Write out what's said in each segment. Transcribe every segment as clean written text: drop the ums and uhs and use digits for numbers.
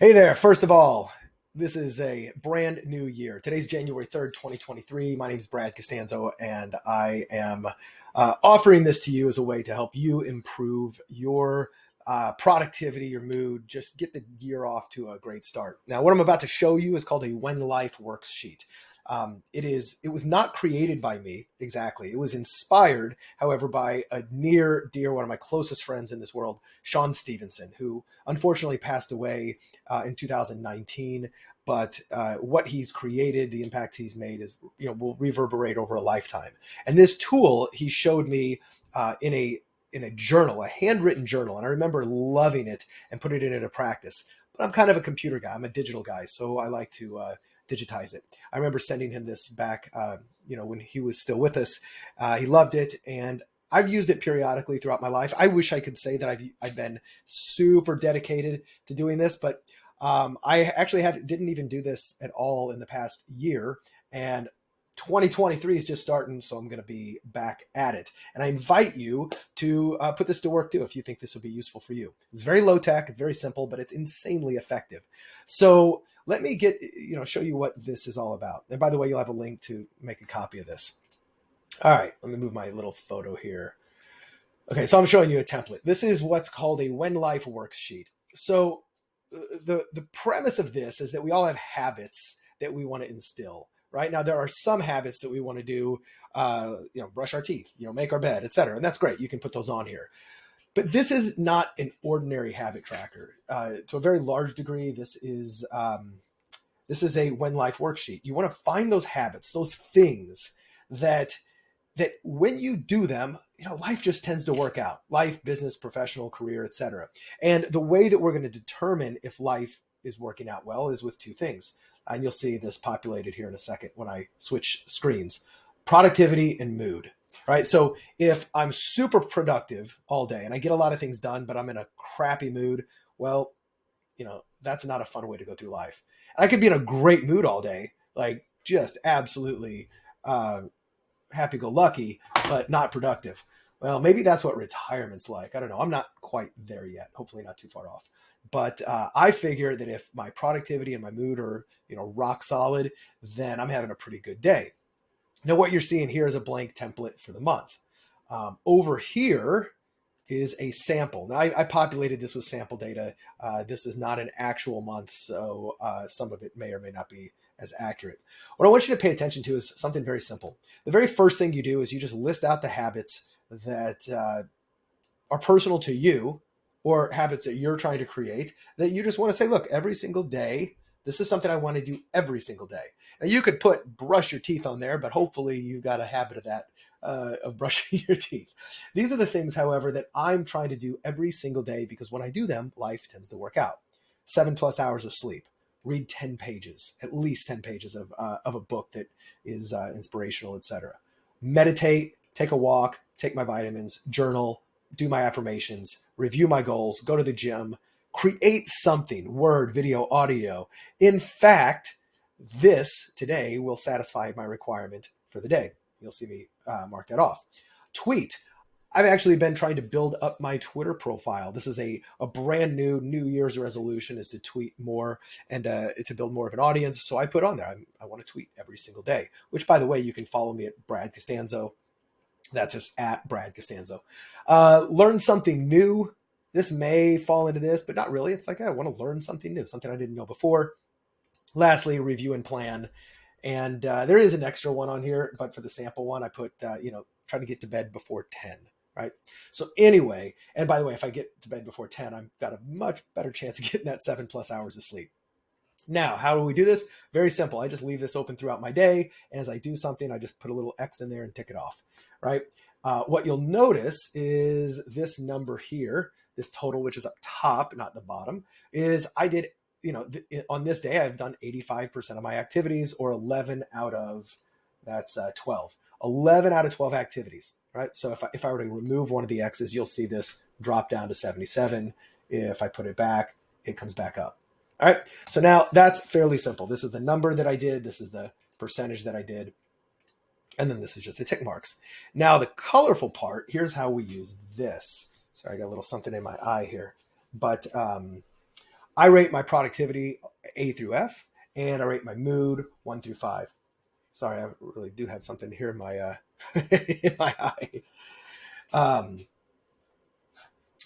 Hey there. First of all, this is a brand new year. Today's January 3rd, 2023. My name is Brad Costanzo, and I am offering this to you as a way to help you improve your productivity, your mood, just get the year off to a great start. Now, what I'm about to show you is called a When Life Works sheet. It was not created by me exactly. It was inspired, however, by a near dear, one of my closest friends in this world, Sean Stephenson, who unfortunately passed away in 2019. But what he's created, the impact he's made, is will reverberate over a lifetime. And this tool he showed me in a journal, a handwritten journal, and I remember loving it and putting it into practice. But I'm kind of a computer guy. I'm a digital guy, so I like to digitize it. I remember sending him this back, when he was still with us. He loved it, and I've used it periodically throughout my life. I wish I could say that I've been super dedicated to doing this, but I actually didn't even do this at all in the past year. And 2023 is just starting, so I'm going to be back at it. And I invite you to put this to work too if you think this will be useful for you. It's very low tech, it's very simple, but it's insanely effective. So let me show you what this is all about. And by the way, you'll have a link to make a copy of this. All right, let me move my little photo here. Okay, so I'm showing you a template. This is what's called a When Life Works sheet. So the premise of this is that we all have habits that we want to instill. Right now, there are some habits that we want to do, brush our teeth, make our bed, etc. And that's great. You can put those on here. But this is not an ordinary habit tracker. To a very large degree, this is a When Life Worksheet. You want to find those habits, those things that when you do them, life just tends to work out. Life, business, professional, career, etc. And the way that we're going to determine if life is working out well is with two things. And you'll see this populated here in a second when I switch screens: productivity and mood. Right. So if I'm super productive all day and I get a lot of things done, but I'm in a crappy mood, well, that's not a fun way to go through life. I could be in a great mood all day, like just absolutely happy-go-lucky, but not productive. Well, maybe that's what retirement's like. I don't know. I'm not quite there yet. Hopefully not too far off. But I figure that if my productivity and my mood are, rock solid, then I'm having a pretty good day. Now, what you're seeing here is a blank template for the month. Over here is a sample. Now, I populated this with sample data. This is not an actual month, so some of it may or may not be as accurate. What I want you to pay attention to is something very simple. The very first thing you do is you just list out the habits that are personal to you, or habits that you're trying to create, that you just want to say, look, every single day, this is something I want to do every single day. Now, you could put brush your teeth on there, but hopefully you've got a habit of that, of brushing your teeth. These are the things, however, that I'm trying to do every single day, because when I do them, life tends to work out. 7+ hours of sleep. Read 10 pages, at least 10 pages of a book that is inspirational, etc. Meditate, take a walk, take my vitamins, journal, do my affirmations, review my goals, go to the gym, create something, word, video, audio. In fact, this today will satisfy my requirement for the day. You'll see me mark that off. Tweet. I've actually been trying to build up my Twitter profile. This is a brand new New Year's resolution, is to tweet more and to build more of an audience. So I put on there, I want to tweet every single day, which, by the way, you can follow me at Brad Costanzo. That's just at Brad Costanzo. Learn something new. This may fall into this, but not really. It's like, I want to learn something new, something I didn't know before. Lastly, review and plan. And there is an extra one on here, but for the sample one, I put, try to get to bed before 10. Right. So anyway, and by the way, if I get to bed before 10, I've got a much better chance of getting that 7+ hours of sleep. Now, how do we do this? Very simple. I just leave this open throughout my day. And as I do something, I just put a little X in there and tick it off. Right. What you'll notice is this number here, this total, which is up top, not the bottom, is I did, on this day, I've done 85% of my activities, or 11 out of, that's 12. 11 out of 12 activities. Right. So if I were to remove one of the X's, you'll see this drop down to 77. If I put it back, it comes back up. All right. So now that's fairly simple. This is the number that I did. This is the percentage that I did. And then this is just the tick marks. Now the colorful part, here's how we use this. Sorry, I got a little something in my eye here. But I rate my productivity A through F, and I rate my mood 1 through 5. Sorry, I really do have something here in my in my eye. Um,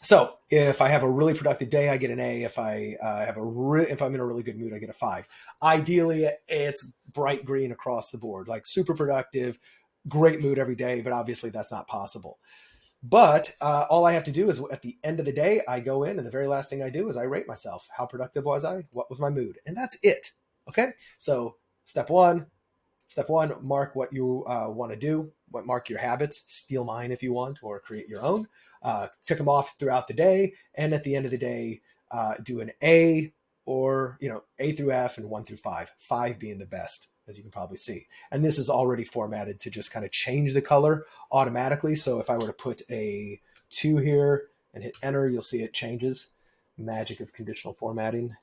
so if I have a really productive day, I get an A. If I if I'm in a really good mood, I get a 5. Ideally, it's bright green across the board, like super productive, great mood every day. But obviously, that's not possible. But all I have to do is at the end of the day, I go in, and the very last thing I do is I rate myself. How productive was I? What was my mood? And that's it. Okay. So step one, mark what you want to do. Mark your habits. Steal mine if you want, or create your own. Tick them off throughout the day, and at the end of the day, do an A, or A through F, and 1 through 5. 5 being the best, as you can probably see. And this is already formatted to just kind of change the color automatically. So if I were to put a 2 here and hit enter, you'll see it changes. Magic of conditional formatting.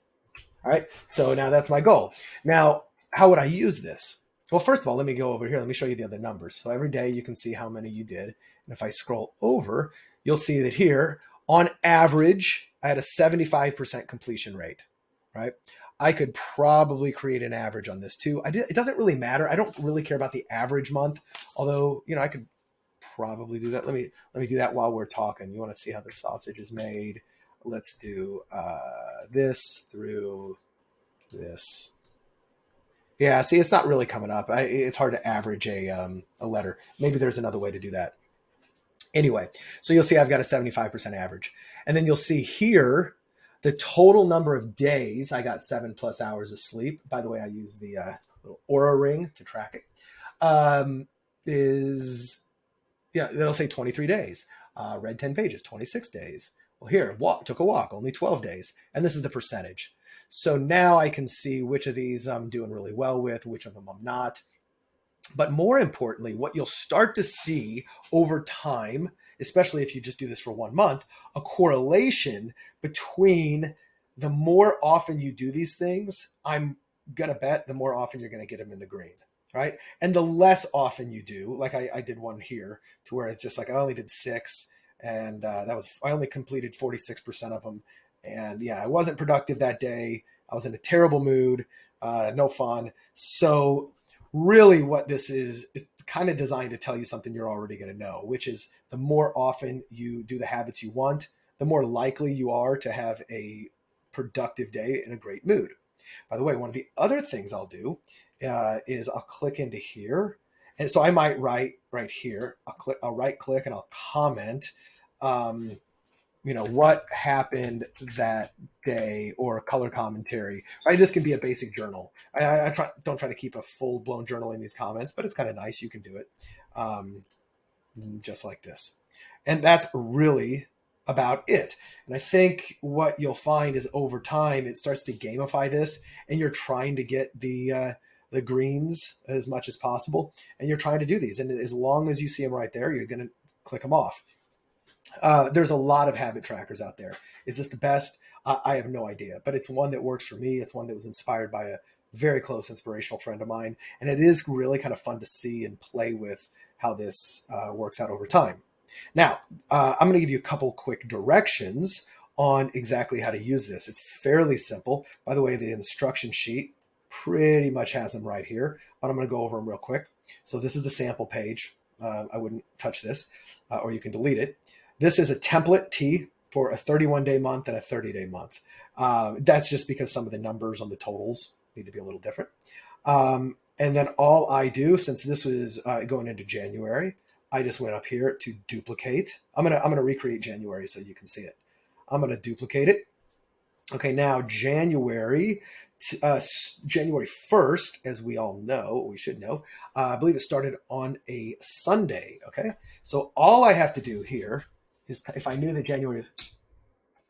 All right. So now that's my goal. Now, how would I use this? Well, first of all, let me go over here. Let me show you the other numbers. So every day you can see how many you did. And if I scroll over, you'll see that here, on average, I had a 75% completion rate, right? I could probably create an average on this too. It doesn't really matter. I don't really care about the average month, although, I could probably do that. Let me do that while we're talking. You want to see how the sausage is made? Let's do this through this. Yeah, see, it's not really coming up. It's hard to average a letter. Maybe there's another way to do that. Anyway, so you'll see I've got a 75% average. And then you'll see here the total number of days I got 7+ hours of sleep. By the way, I use the little Aura ring to track it. It'll say 23 days. Read 10 pages, 26 days. Well, here, took a walk, only 12 days. And this is the percentage. So now I can see which of these I'm doing really well with, which of them I'm not. But more importantly, what you'll start to see over time, especially if you just do this for 1 month, a correlation between the more often you do these things, I'm going to bet the more often you're going to get them in the green, right? And the less often you do, like I did one here to where it's just like I only did 6, and I only completed 46% of them. And yeah, I wasn't productive that day. I was in a terrible mood, no fun. So really what this is, it's kind of designed to tell you something you're already going to know, which is the more often you do the habits you want, the more likely you are to have a productive day in a great mood. By the way, one of the other things I'll do is I'll click into here. And so I might write right here, I'll right click and I'll comment, what happened that day, or color commentary. Right? This can be a basic journal. I don't try to keep a full blown journal in these comments, but it's kind of nice. You can do it just like this. And that's really about it. And I think what you'll find is over time, it starts to gamify this, and you're trying to get the greens as much as possible. And you're trying to do these. And as long as you see them right there, you're going to click them off. There's a lot of habit trackers out there. Is this the best? I have no idea, but it's one that works for me. It's one that was inspired by a very close inspirational friend of mine. And it is really kind of fun to see and play with how this works out over time. Now, I'm going to give you a couple quick directions on exactly how to use this. It's fairly simple. By the way, the instruction sheet pretty much has them right here, but I'm going to go over them real quick. So this is the sample page. I wouldn't touch this, or you can delete it. This is a template T for a 31-day month and a 30-day month. That's just because some of the numbers on the totals need to be a little different. And then all I do, since this was going into January, I just went up here to duplicate. I'm gonna recreate January so you can see it. I'm gonna duplicate it. Okay, now January 1st, as we all know, we should know, I believe it started on a Sunday. Okay, so all I have to do here is, if I knew that January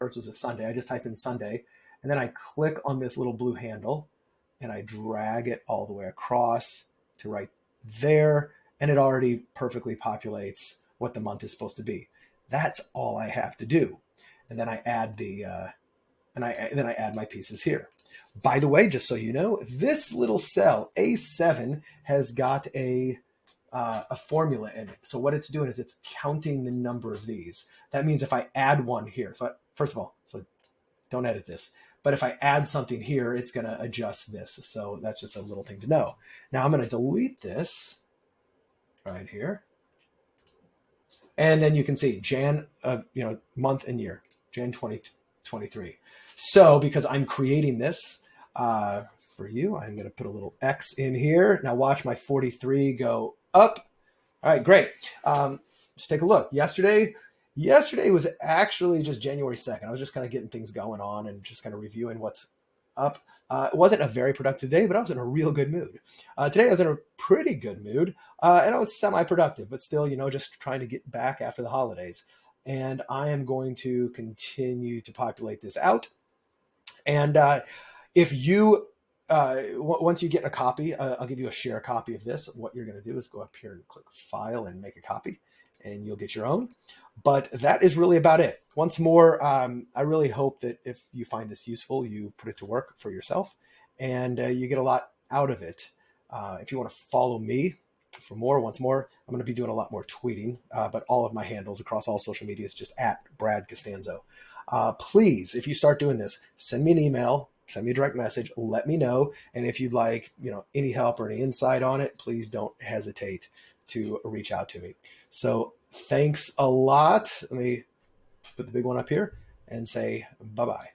1st was a Sunday, I just type in Sunday, and then I click on this little blue handle, and I drag it all the way across to right there, and it already perfectly populates what the month is supposed to be. That's all I have to do, and then I add then I add my pieces here. By the way, just so you know, this little cell A7 has got a formula in it. So what it's doing is it's counting the number of these. That means if I add one here, so first of all, so don't edit this. But if I add something here, it's going to adjust this. So that's just a little thing to know. Now I'm going to delete this right here. And then you can see Jan of, month and year, Jan 2023. So because I'm creating this for you, I'm going to put a little X in here. Now watch my 43 go up. All right, great. Let's take a look. Yesterday was actually just January 2nd. I was just kind of getting things going on and just kind of reviewing what's up. It wasn't a very productive day, but I was in a real good mood. Today I was in a pretty good mood, and I was semi-productive, but still, just trying to get back after the holidays. And I am going to continue to populate this out. And if you, once you get a copy, I'll give you a share copy of this. What you're going to do is go up here and click File and make a copy, and you'll get your own. But that is really about it. Once more, I really hope that if you find this useful, you put it to work for yourself, and you get a lot out of it. If you want to follow me for more, once more, I'm going to be doing a lot more tweeting, but all of my handles across all social media is just at Brad Costanzo. Please, if you start doing this, send me an email, send me a direct message, let me know. And if you'd like, any help or any insight on it, please don't hesitate to reach out to me. So thanks a lot. Let me put the big one up here and say bye-bye.